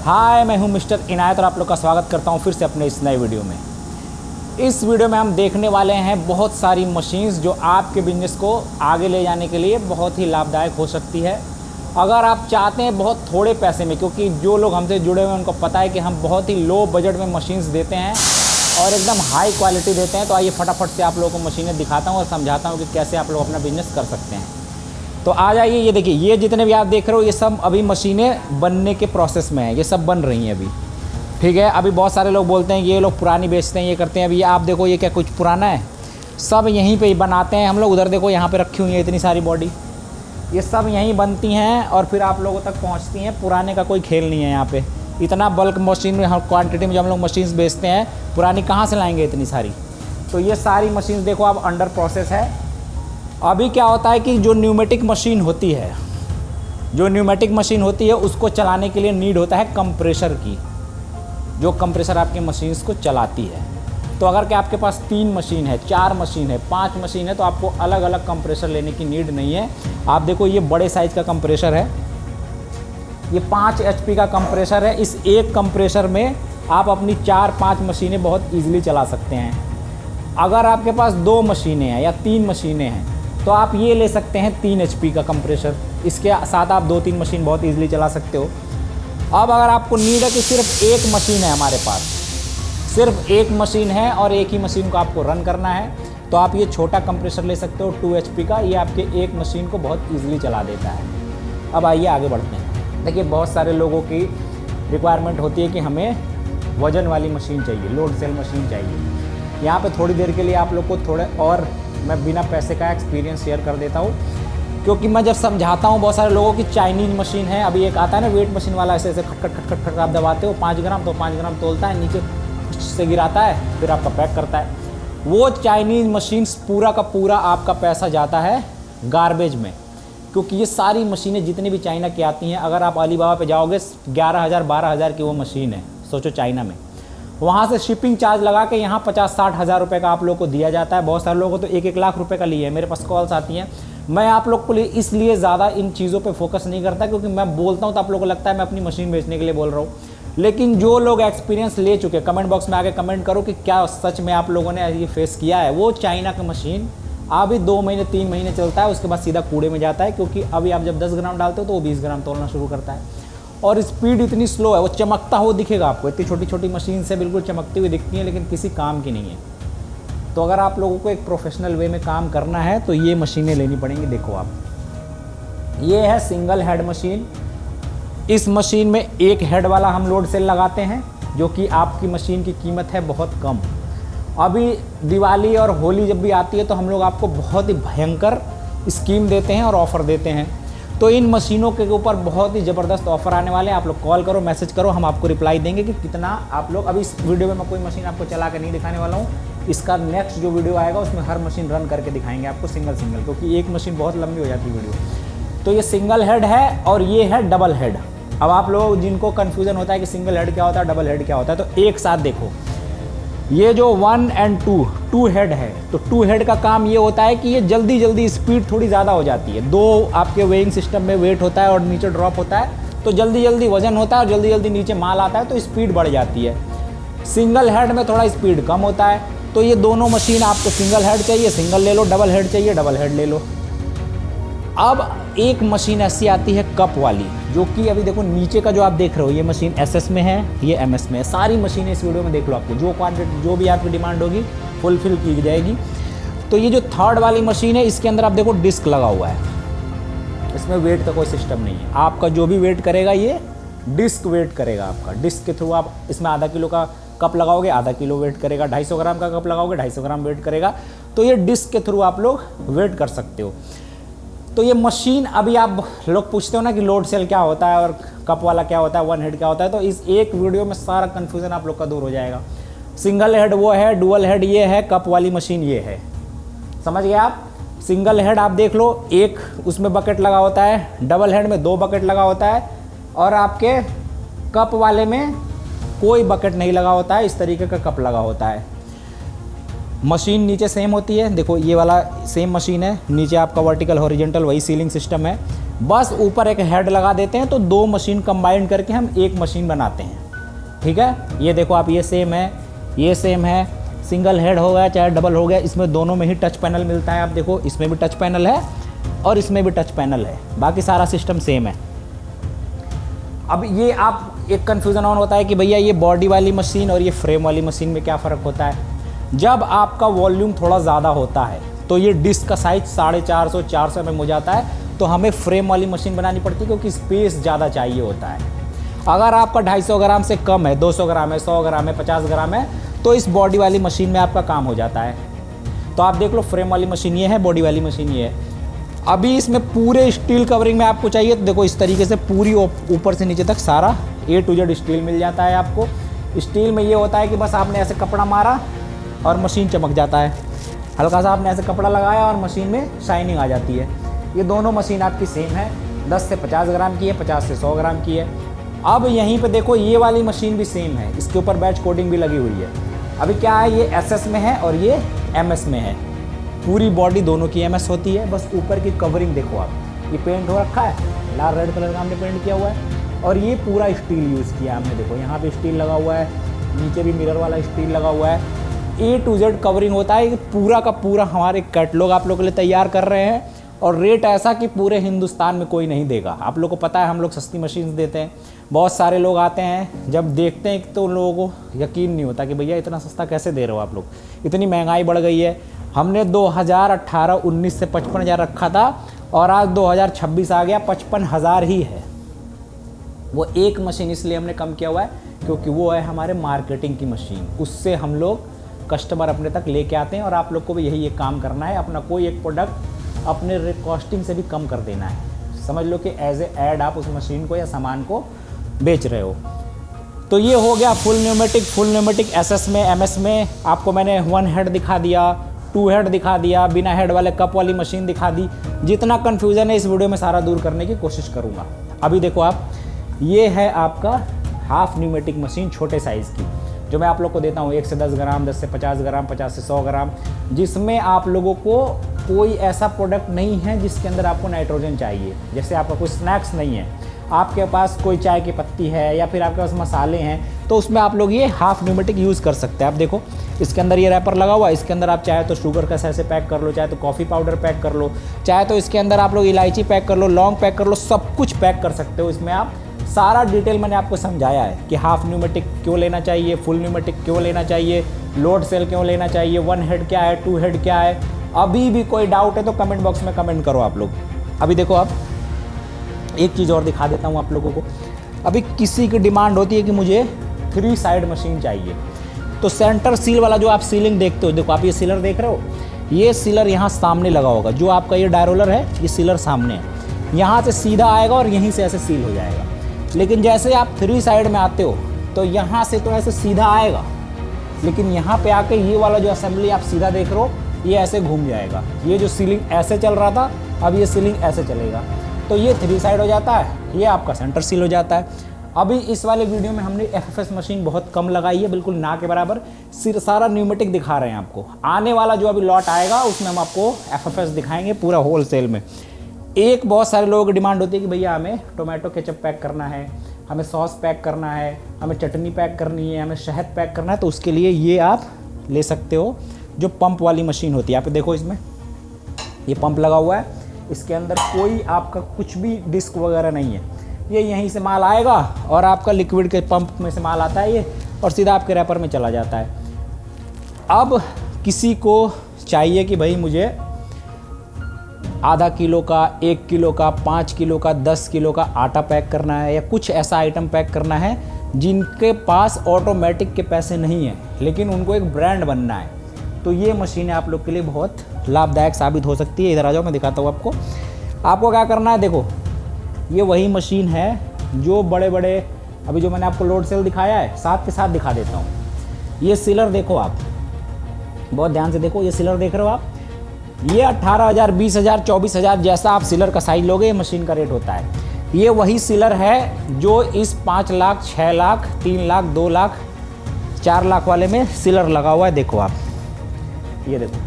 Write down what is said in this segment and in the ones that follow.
हाय, मैं हूं मिस्टर इनायत और आप लोग का स्वागत करता हूं फिर से अपने इस नए वीडियो में। इस वीडियो में हम देखने वाले हैं बहुत सारी मशीन्स जो आपके बिजनेस को आगे ले जाने के लिए बहुत ही लाभदायक हो सकती है। अगर आप चाहते हैं बहुत थोड़े पैसे में, क्योंकि जो लोग हमसे जुड़े हुए हैं उनको पता है कि हम बहुत ही लो बजट में मशीन्स देते हैं और एकदम हाई क्वालिटी देते हैं। तो आइए फटाफट से आप लोगों को मशीनें दिखाता हूँ और समझाता हूँ कि कैसे आप लोग अपना बिजनेस कर सकते हैं। तो आ जाइए, ये देखिए, ये जितने भी आप देख रहे हो ये सब अभी मशीनें बनने के प्रोसेस में है, ये सब बन रही हैं अभी। ठीक है, अभी बहुत सारे लोग बोलते हैं कि ये लोग पुरानी बेचते हैं, ये करते हैं। अभी ये आप देखो, ये क्या कुछ पुराना है? सब यहीं पे ही बनाते हैं हम लोग। उधर देखो, यहाँ पे रखी हुई है इतनी सारी बॉडी, ये सब यहीं बनती हैं और फिर आप लोगों तक पहुँचती हैं। पुराने का कोई खेल नहीं है यहाँ पे। इतना बल्क मशीन में, क्वान्टिटी में जब हम लोग मशीन्स बेचते हैं, पुरानी कहाँ से लाएंगे इतनी सारी? तो ये सारी मशीन्स देखो आप अंडर प्रोसेस है। अभी क्या होता है कि जो न्यूमेटिक मशीन होती है, उसको चलाने के लिए नीड होता है कंप्रेशर की, जो कंप्रेशर आपके मशीन्स को चलाती है। तो अगर कि आपके पास 3 मशीन है, 4 मशीन है, 5 मशीन है, तो आपको अलग अलग कंप्रेशर लेने की नीड नहीं है। आप देखो, ये बड़े साइज़ का कंप्रेशर है, ये 5 HP का कंप्रेशर है। इस एक कंप्रेशर में आप अपनी 4-5 मशीनें बहुत ईजिली चला सकते हैं। अगर आपके पास 2 मशीनें हैं या 3 मशीनें हैं तो आप ये ले सकते हैं 3 HP का कंप्रेशर। इसके साथ आप 2-3 मशीन बहुत ईजिली चला सकते हो। अब अगर आपको नीड है कि सिर्फ एक मशीन है, हमारे पास सिर्फ एक मशीन है और एक ही मशीन को आपको रन करना है, तो आप ये छोटा कंप्रेसर ले सकते हो 2 HP का। ये आपके एक मशीन को बहुत ईजिली चला देता है। अब आइए आगे बढ़ते हैं। देखिए, बहुत सारे लोगों की रिक्वायरमेंट होती है कि हमें वज़न वाली मशीन चाहिए, लोड सेल मशीन चाहिए। यहाँ पे थोड़ी देर के लिए आप लोग को थोड़े और मैं बिना पैसे का एक्सपीरियंस शेयर कर देता हूँ, क्योंकि मैं जब समझाता हूँ बहुत सारे लोगों की चाइनीज़ मशीन है। अभी एक आता है ना वेट मशीन वाला, ऐसे ऐसे खट खट खट खट आप दबाते हो 5 ग्राम, तो 5 ग्राम तोलता है, नीचे से गिराता है, फिर आपका पैक करता है। वो चाइनीज़ मशीन पूरा का पूरा आपका पैसा जाता है गार्बेज में, क्योंकि ये सारी मशीनें जितनी भी चाइना की आती हैं, अगर आप अलीबाबा पे जाओगे 11,000-12,000 की वो मशीन है, सोचो चाइना में। वहाँ से शिपिंग चार्ज लगा के यहाँ 50-60 हज़ार रुपये का आप लोग को दिया जाता है। बहुत सारे लोगों को तो 1-1 लाख रुपए का लिए है, मेरे पास कॉल्स आती हैं। मैं आप लोग को लिए इसलिए ज़्यादा इन चीज़ों पे फोकस नहीं करता, क्योंकि मैं बोलता हूँ तो आप लोगों को लगता है मैं अपनी मशीन बेचने के लिए बोल रहा हूँ। लेकिन जो लोग एक्सपीरियंस ले चुके, कमेंट बॉक्स में आके कमेंट करो कि क्या सच में आप लोगों ने ये फेस किया है। वो चाइना का मशीन अभी 2 महीने 3 महीने चलता है, उसके बाद सीधा कूड़े में जाता है, क्योंकि अभी आप जब 10 ग्राम डालते हो तो वो 20 ग्राम तोलना शुरू करता है। और स्पीड इतनी स्लो है, वो चमकता हुआ दिखेगा आपको। इतनी छोटी छोटी मशीन से बिल्कुल चमकती हुई दिखती है, लेकिन किसी काम की नहीं है। तो अगर आप लोगों को एक प्रोफेशनल वे में काम करना है तो ये मशीनें लेनी पड़ेंगी। देखो आप, ये है सिंगल हेड मशीन। इस मशीन में एक हेड वाला हम लोड सेल लगाते हैं, जो कि आपकी मशीन की कीमत है बहुत कम। अभी दिवाली और होली जब भी आती है तो हम लोग आपको बहुत ही भयंकर स्कीम देते हैं और ऑफ़र देते हैं। तो इन मशीनों के ऊपर बहुत ही ज़बरदस्त ऑफ़र आने वाले हैं। आप लोग कॉल करो, मैसेज करो, हम आपको रिप्लाई देंगे कि कितना आप लोग। अभी इस वीडियो में मैं कोई मशीन आपको चला कर नहीं दिखाने वाला हूँ। इसका नेक्स्ट जो वीडियो आएगा उसमें हर मशीन रन करके दिखाएंगे आपको सिंगल, क्योंकि एक मशीन बहुत लंबी हो जाती है वीडियो। तो ये सिंगल हेड है और ये है डबल हेड। अब आप लोग जिनको कन्फ्यूज़न होता है कि सिंगल हेड क्या होता है, डबल हेड क्या होता है, तो एक साथ देखो। ये जो 1 और 2 हेड है, तो 2 हेड का काम ये होता है कि ये जल्दी जल्दी स्पीड थोड़ी ज़्यादा हो जाती है। 2 आपके वेइंग सिस्टम में वेट होता है और नीचे ड्रॉप होता है, तो जल्दी जल्दी वजन होता है और जल्दी जल्दी नीचे माल आता है, तो स्पीड बढ़ जाती है। सिंगल हेड में थोड़ा स्पीड कम होता है। तो ये दोनों मशीन, आपको सिंगल हेड चाहिए सिंगल ले लो, डबल हेड चाहिए डबल हेड ले लो। अब एक मशीन ऐसी आती है कप वाली, जो कि अभी देखो नीचे का जो आप देख रहे हो, ये मशीन SS में है, ये MS में है। सारी मशीनें इस वीडियो में देख लो, आपको जो क्वांटिटी जो भी आपकी डिमांड होगी फुलफिल की जाएगी। तो ये जो थर्ड वाली मशीन है, इसके अंदर आप देखो डिस्क लगा हुआ है, इसमें वेट का कोई सिस्टम नहीं है। आपका जो भी वेट करेगा ये डिस्क वेट करेगा आपका। डिस्क के थ्रू आप इसमें आधा किलो का कप लगाओगे, आधा किलो वेट करेगा। 250 ग्राम का कप लगाओगे, 250 ग्राम वेट करेगा। तो ये डिस्क के थ्रू आप लोग वेट कर सकते हो। तो ये मशीन, अभी आप लोग पूछते हो ना कि लोड सेल क्या होता है और कप वाला क्या होता है, 1 हेड क्या होता है, तो इस एक वीडियो में सारा कन्फ्यूज़न आप लोग का दूर हो जाएगा। सिंगल हेड वो है, डुअल हेड ये है, कप वाली मशीन ये है। समझ गए आप? सिंगल हेड आप देख लो, एक उसमें बकेट लगा होता है, डबल हेड में 2 बकेट लगा होता है, और आपके कप वाले में कोई बकेट नहीं लगा होता है। इस तरीके का कप लगा होता है। मशीन नीचे सेम होती है, देखो ये वाला सेम मशीन है, नीचे आपका वर्टिकल हॉरिजॉन्टल वही सीलिंग सिस्टम है। बस ऊपर एक हेड लगा देते हैं तो 2 मशीन कंबाइन करके हम एक मशीन बनाते हैं। ठीक है, ये देखो आप, ये सेम है, ये सेम है, सिंगल हेड हो गया चाहे डबल हो गया, इसमें दोनों में ही टच पैनल मिलता है। आप देखो इसमें भी टच पैनल है और इसमें भी टच पैनल है, बाकी सारा सिस्टम सेम है। अब ये आप एक कन्फ्यूज़न ऑन होता है कि भैया ये बॉडी वाली मशीन और ये फ्रेम वाली मशीन में क्या फ़र्क होता है। जब आपका वॉल्यूम थोड़ा ज़्यादा होता है तो ये डिस्क का साइज 450 400 mm हो जाता है, तो हमें फ्रेम वाली मशीन बनानी पड़ती है क्योंकि स्पेस ज़्यादा चाहिए होता है। अगर आपका 250 ग्राम से कम है, 200 ग्राम है, 100 ग्राम है, 50 ग्राम है, तो इस बॉडी वाली मशीन में आपका काम हो जाता है। तो आप देख लो, फ्रेम वाली मशीन ये है, बॉडी वाली मशीन ये है। अभी इसमें पूरे स्टील कवरिंग में आपको चाहिए तो देखो इस तरीके से पूरी ऊपर से नीचे तक सारा A to Z steel mill जाता है आपको। स्टील में ये होता है कि बस आपने ऐसे कपड़ा मारा और मशीन चमक जाता है, हल्का सा आपने ऐसे कपड़ा लगाया और मशीन में शाइनिंग आ जाती है। ये दोनों मशीन आपकी सेम है, 10 से 50 ग्राम की है, 50 से 100 ग्राम की है। अब यहीं पे देखो ये वाली मशीन भी सेम है, इसके ऊपर बैच कोडिंग भी लगी हुई है। अभी क्या है, ये SS में है और ये MS में है। पूरी बॉडी दोनों की MS होती है, बस ऊपर की कवरिंग देखो आप, ये पेंट हो रखा है, लाल रेड कलर का हमने पेंट किया हुआ है और ये पूरा स्टील यूज़ किया हमने। देखो यहाँ पे स्टील लगा हुआ है, नीचे भी मिरर वाला स्टील लगा हुआ है। A to Z कवरिंग होता है, पूरा का पूरा हमारे कैटलॉग आप लोगों के लिए तैयार कर रहे हैं और रेट ऐसा कि पूरे हिंदुस्तान में कोई नहीं देगा। आप लोगों को पता है हम लोग सस्ती मशीन देते हैं, बहुत सारे लोग आते हैं जब देखते हैं तो लोगों को यकीन नहीं होता कि भैया इतना सस्ता कैसे दे रहे हो आप लोग, इतनी महंगाई बढ़ गई है। हमने 2018-19 से 55,000 रखा था और आज 2026 आ गया 55,000 ही है। वो एक मशीन इसलिए हमने कम किया हुआ है क्योंकि वो है हमारे मार्केटिंग की मशीन, उससे हम लोग कस्टमर अपने तक लेके आते हैं और आप लोग को भी यही एक काम करना है, अपना कोई एक प्रोडक्ट अपने कॉस्टिंग से भी कम कर देना है। समझ लो कि एज ए ऐड आप उस मशीन को या सामान को बेच रहे हो। तो ये हो गया फुल न्यूमेटिक SS में, MS में आपको मैंने 1 हेड दिखा दिया, 2 हेड दिखा दिया, बिना हेड वाले कप वाली मशीन दिखा दी। जितना कन्फ्यूज़न है इस वीडियो में सारा दूर करने की कोशिश करूँगा। अभी देखो आप, ये है आपका हाफ न्यूमेटिक मशीन छोटे साइज़ की, जो मैं आप लोग को देता हूँ 1 से 10 ग्राम, 10 से 50 ग्राम, 50 से 100 ग्राम, जिसमें आप लोगों को कोई ऐसा प्रोडक्ट नहीं है जिसके अंदर आपको नाइट्रोजन चाहिए। जैसे आपका कोई स्नैक्स नहीं है, आपके पास कोई चाय की पत्ती है या फिर आपके पास मसाले हैं, तो उसमें आप लोग ये हाफ न्यूमेटिक यूज़ कर सकते हैं। आप देखो इसके अंदर ये रैपर लगा हुआ है, इसके अंदर आप चाहे तो शुगर का सैसे पैक कर लो, चाहे तो कॉफ़ी पाउडर पैक कर लो, चाहे तो इसके अंदर आप लोग इलायची पैक कर लो, लौंग पैक कर लो, सब कुछ पैक कर सकते हो इसमें आप। सारा डिटेल मैंने आपको समझाया है कि हाफ न्यूमेटिक क्यों लेना चाहिए, फुल न्यूमेटिक क्यों लेना चाहिए, लोड सेल क्यों लेना चाहिए, 1 हेड क्या है, 2 हेड क्या है। अभी भी कोई डाउट है तो कमेंट बॉक्स में कमेंट करो आप लोग। अभी देखो आप, एक चीज़ और दिखा देता हूँ आप लोगों को। अभी किसी की डिमांड होती है कि मुझे 3 साइड मशीन चाहिए, तो सेंटर सील वाला जो आप सीलिंग देखते हो, देखो आप ये सीलर देख रहे हो, ये सीलर यहाँ सामने लगा होगा, जो आपका ये डायरोलर है ये सीलर सामने है, यहाँ से सीधा आएगा और यहीं से ऐसे सील हो जाएगा। लेकिन जैसे आप 3 साइड में आते हो तो यहाँ से तो ऐसे सीधा आएगा, लेकिन यहाँ पे आके ये वाला जो असेंबली आप सीधा देख रहे हो ये ऐसे घूम जाएगा। ये जो सीलिंग ऐसे चल रहा था, अब ये सीलिंग ऐसे चलेगा, तो ये 3 साइड हो जाता है, ये आपका सेंटर सील हो जाता है। अभी इस वाले वीडियो में हमने FFS मशीन बहुत कम लगाई है, बिल्कुल ना के बराबर, सिर्फ सारा न्यूमेटिक दिखा रहे हैं आपको। आने वाला जो अभी लॉट आएगा उसमें हम आपको FFS दिखाएंगे पूरा होल सेल में। एक बहुत सारे लोगों की डिमांड होती है कि भैया हमें टोमेटो केचप पैक करना है, हमें सॉस पैक करना है, हमें चटनी पैक करनी है, हमें शहद पैक करना है, तो उसके लिए ये आप ले सकते हो जो पंप वाली मशीन होती है। आप देखो इसमें ये पंप लगा हुआ है, इसके अंदर कोई आपका कुछ भी डिस्क वगैरह नहीं है, ये यहीं से माल आएगा और आपका लिक्विड के पंप में से माल आता है ये और सीधा आपके रैपर में चला जाता है। अब किसी को चाहिए कि भाई मुझे आधा किलो का, 1 किलो का, 5 किलो का, 10 किलो का आटा पैक करना है या कुछ ऐसा आइटम पैक करना है जिनके पास ऑटोमेटिक के पैसे नहीं हैं लेकिन उनको एक ब्रांड बनना है, तो ये मशीनें आप लोग के लिए बहुत लाभदायक साबित हो सकती है। इधर आ जाओ, मैं दिखाता हूँ आपको। आपको क्या करना है, देखो ये वही मशीन है जो बड़े बड़े, अभी जो मैंने आपको लोड सेल दिखाया है साथ के साथ दिखा देता हूँ। ये सीलर देखो आप, बहुत ध्यान से देखो, ये सीलर देख रहे हो आप, ये 18,000, 20,000, 24,000 जैसा आप सीलर का साइज लोगे ये मशीन का रेट होता है। ये वही सीलर है जो इस 5 लाख, 6 लाख, 3 लाख, 2 लाख, 4 लाख वाले में सीलर लगा हुआ है। देखो आप, ये देखो,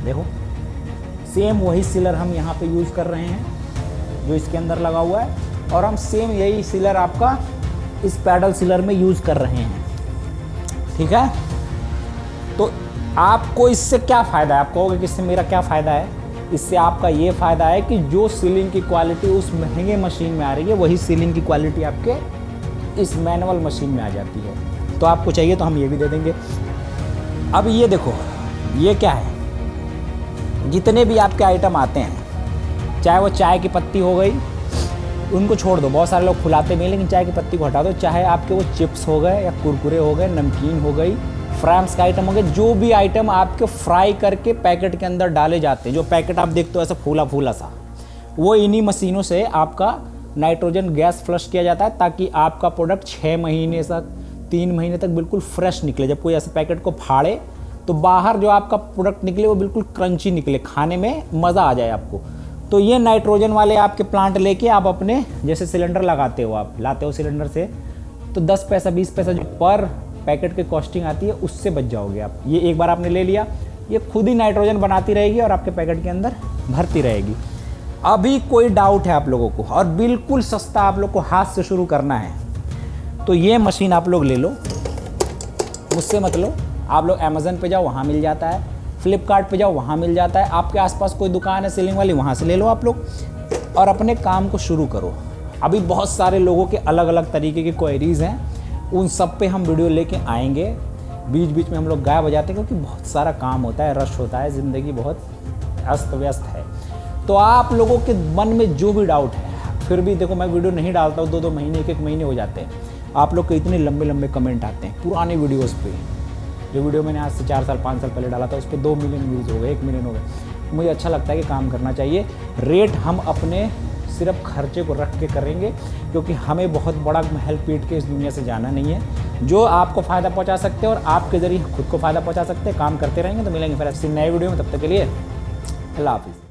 देखो सेम वही सीलर हम यहाँ पे यूज़ कर रहे हैं। जो इसके अंदर लगा हुआ है, और हम सेम यही सीलर आपका इस पैडल सीलर में यूज़ कर रहे हैं। ठीक है, तो आपको इससे क्या फ़ायदा है? आप कहोगे कि इससे मेरा क्या फ़ायदा है? इससे आपका ये फ़ायदा है कि जो सीलिंग की क्वालिटी उस महंगे मशीन में आ रही है, वही सीलिंग की क्वालिटी आपके इस मैनुअल मशीन में आ जाती है। तो आपको चाहिए तो हम ये भी दे देंगे। अब ये देखो, ये क्या है? जितने भी आपके आइटम आते हैं, चाहे वो चाय की पत्ती हो गई, उनको छोड़ दो, बहुत सारे लोग फुलाते भी हैं, लेकिन चाय की पत्ती को हटा दो। चाहे आपके वो चिप्स हो गए या कुरकुरे हो गए, नमकीन हो गई, फ्राइम्स का आइटम हो गए, जो भी आइटम आपके फ्राई करके पैकेट के अंदर डाले जाते हैं, जो पैकेट आप देखते हो ऐसा फूला फूला सा, वो इन्हीं मशीनों से आपका नाइट्रोजन गैस फ्लश किया जाता है, ताकि आपका प्रोडक्ट 6 महीने तक, 3 महीने तक बिल्कुल फ्रेश निकले। जब कोई ऐसे पैकेट को फाड़े तो बाहर जो आपका प्रोडक्ट निकले वो बिल्कुल क्रंची निकले, खाने में मज़ा आ जाए आपको। तो ये नाइट्रोजन वाले आपके प्लांट लेके आप अपने जैसे सिलेंडर लगाते हो, आप लाते हो सिलेंडर से, तो 10 पैसा 20 पैसा जो पर पैकेट की कॉस्टिंग आती है उससे बच जाओगे आप। ये एक बार आपने ले लिया, ये खुद ही नाइट्रोजन बनाती रहेगी और आपके पैकेट के अंदर भरती रहेगी। अभी कोई डाउट है आप लोगों को, और बिल्कुल सस्ता आप लोग को हाथ से शुरू करना है, तो ये मशीन आप लोग ले लो, मुझसे मत लो। आप लोग अमेज़न पे जाओ, वहाँ मिल जाता है, फ्लिपकार्ट पे जाओ, वहाँ मिल जाता है, आपके आसपास कोई दुकान है सीलिंग वाली, वहाँ से ले लो आप लोग, और अपने काम को शुरू करो। अभी बहुत सारे लोगों के अलग अलग तरीके की क्वेरीज़ हैं, उन सब पे हम वीडियो लेके आएंगे। बीच बीच में हम लोग गायब हो जाते हैं क्योंकि बहुत सारा काम होता है, रश होता है, ज़िंदगी बहुत अस्त व्यस्त है। तो आप लोगों के मन में जो भी डाउट है, फिर भी देखो मैं वीडियो नहीं डालता हूँ, 2-2 महीने, 1-1 महीने हो जाते हैं। आप लोग के इतने लंबे लंबे कमेंट आते हैं पुराने वीडियोज़ पे। जो वीडियो मैंने आज से 4 साल 5 साल पहले डाला था, उस पर 2 मिलियन व्यूज़ हो गए, 1 मिलियन हो गए। मुझे अच्छा लगता है कि काम करना चाहिए। रेट हम अपने सिर्फ खर्चे को रख के करेंगे, क्योंकि हमें बहुत बड़ा महल पीट के इस दुनिया से जाना नहीं है। जो आपको फ़ायदा पहुंचा सकते हैं और आपके ज़रिए खुद को फ़ायदा पहुंचा सकते हैं, काम करते रहेंगे। तो मिलेंगे फिर ऐसे नए वीडियो में, तब तक के लिए अल्लाह हाफिज़।